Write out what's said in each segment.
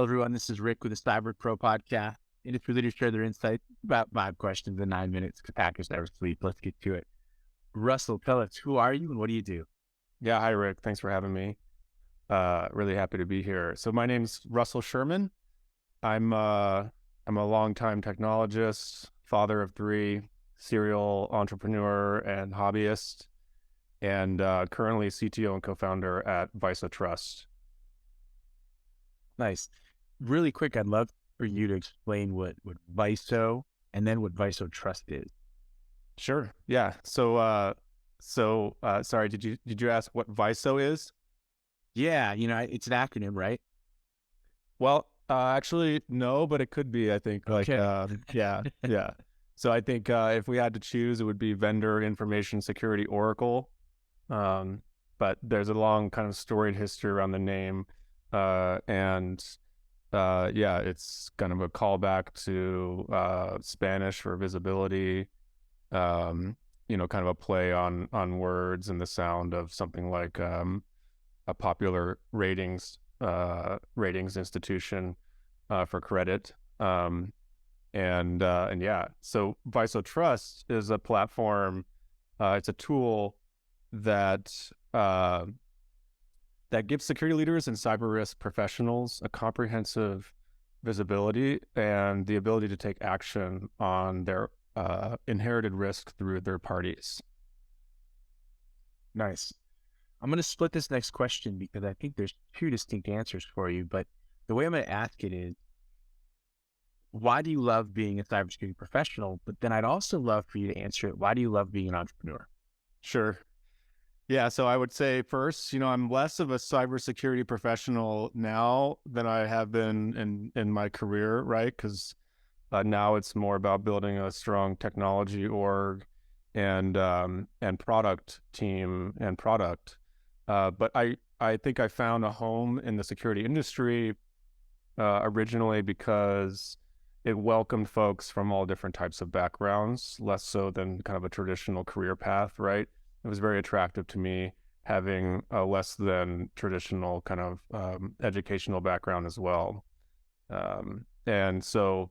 Hello, everyone. This is Rick with the Cyber Pro podcast. Industry leaders share their insights. About 5 questions in 9 minutes. Hackers never sleep. Let's get to it. Russell, tell us, who are you and what do you do? Yeah, hi Rick. Thanks for having me. Really happy to be here. So my name's Russell Sherman. I'm a longtime technologist, father of three, serial entrepreneur and hobbyist, and currently CTO and co-founder at Visa Trust. Nice. Really quick, I'd love for you to explain what VISO and then what VISO Trust is. Sure. Yeah. Sorry. Did you ask what Viso is? Yeah, it's an acronym, right? Well, actually, no, but it could be. I think Okay. yeah, yeah. So I think if we had to choose, it would be Vendor Information Security Oracle. But there's a long kind of storied history around the name, and yeah, it's kind of a callback to Spanish for visibility. Kind of a play on words and the sound of something like a popular ratings institution for credit. And yeah, so Viso Trust is a platform. It's a tool that that gives security leaders and cyber risk professionals a comprehensive visibility and the ability to take action on their inherited risk through third parties. Nice. I'm going to split this next question because I think there's two distinct answers for you. But the way I'm going to ask it is, why do you love being a cybersecurity professional? But then I'd also love for you to answer it, why do you love being an entrepreneur? Sure. Yeah, so I would say first, I'm less of a cybersecurity professional now than I have been in my career, right? Because now it's more about building a strong technology org and product team and product. But I think I found a home in the security industry originally because it welcomed folks from all different types of backgrounds, less so than kind of a traditional career path, right? It was very attractive to me having a less than traditional kind of educational background as well. And so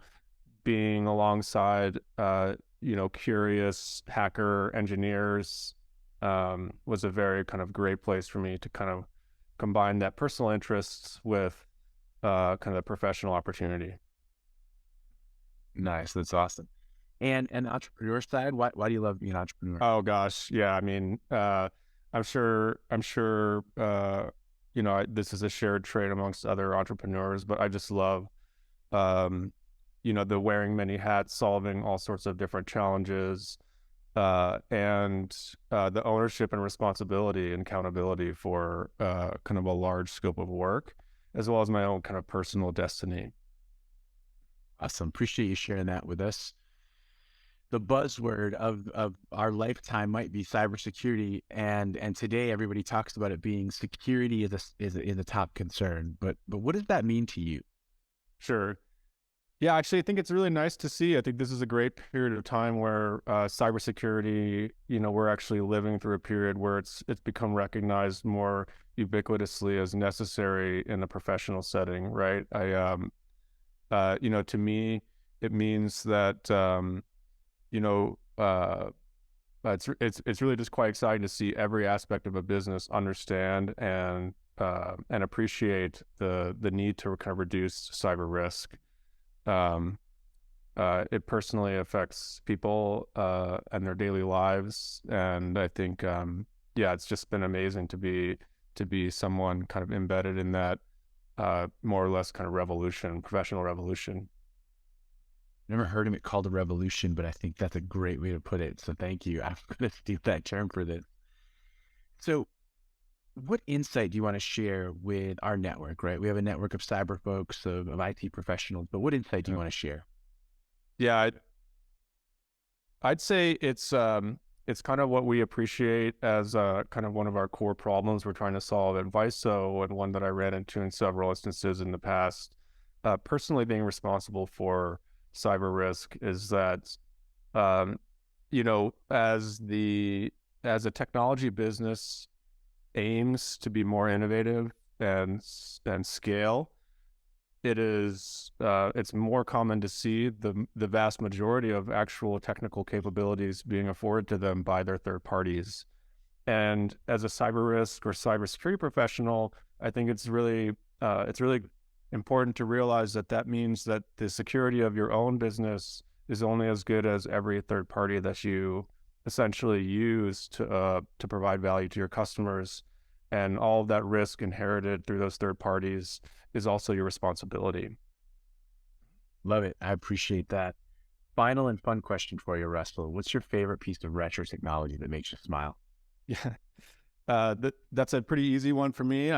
being alongside, curious hacker engineers was a very kind of great place for me to kind of combine that personal interests with kind of the professional opportunity. Nice. That's awesome. And the entrepreneur side, why do you love being an entrepreneur? Oh gosh, yeah. I mean, I'm sure. This is a shared trait amongst other entrepreneurs, but I just love, um, the wearing many hats, solving all sorts of different challenges, and the ownership and responsibility and accountability for kind of a large scope of work, as well as my own kind of personal destiny. Awesome. Appreciate you sharing that with us. The buzzword of our lifetime might be cybersecurity, and today everybody talks about it being security is a top concern. But what does that mean to you? Sure. Yeah, actually, I think it's really nice to see. I think this is a great period of time where cybersecurity, we're actually living through a period where it's become recognized more ubiquitously as necessary in a professional setting, right? To me, it means that you know, it's really just quite exciting to see every aspect of a business understand and appreciate the need to kind of reduce cyber risk. Um, it personally affects people and their daily lives, and I think yeah, it's just been amazing to be someone kind of embedded in that more or less kind of revolution, professional revolution. Never heard of it called a revolution, but I think that's a great way to put it. So thank you. I'm going to steal that term for this. So what insight do you want to share with our network, right? We have a network of cyber folks, of IT professionals, but what insight do you Yeah, want to share? yeah, I'd say it's kind of what we appreciate as kind of one of our core problems we're trying to solve at Viso, and one that I ran into in several instances in the past. Personally, being responsible for cyber risk is that um, as a technology business aims to be more innovative and scale, it's more common to see the vast majority of actual technical capabilities being afforded to them by their third parties. And as a cyber risk or cybersecurity professional, I think it's really important to realize that that means that the security of your own business is only as good as every third party that you essentially use to provide value to your customers, and all of that risk inherited through those third parties is also your responsibility. Love it. I appreciate that. Final and fun question for you, Russell. What's your favorite piece of retro technology that makes you smile? Yeah, that's a pretty easy one for me.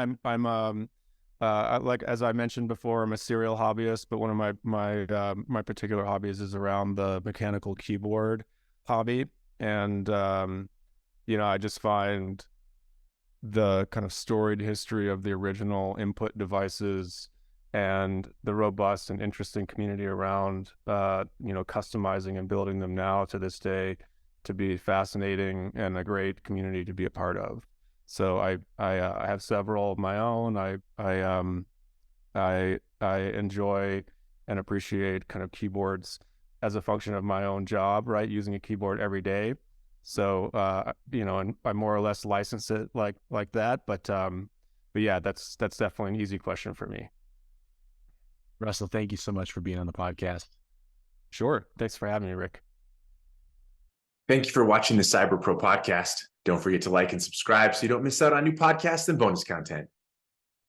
Like as I mentioned before, I'm a serial hobbyist, but one of my particular hobbies is around the mechanical keyboard hobby, and I just find the kind of storied history of the original input devices and the robust and interesting community around customizing and building them now to this day to be fascinating and a great community to be a part of. So I have several of my own. I enjoy and appreciate kind of keyboards as a function of my own job, right? Using a keyboard every day. So and I more or less license it like that. But yeah, that's definitely an easy question for me. Russell, thank you so much for being on the podcast. Sure. Thanks for having me, Rick. Thank you for watching the Cyber Pro podcast. Don't forget to like and subscribe so you don't miss out on new podcasts and bonus content.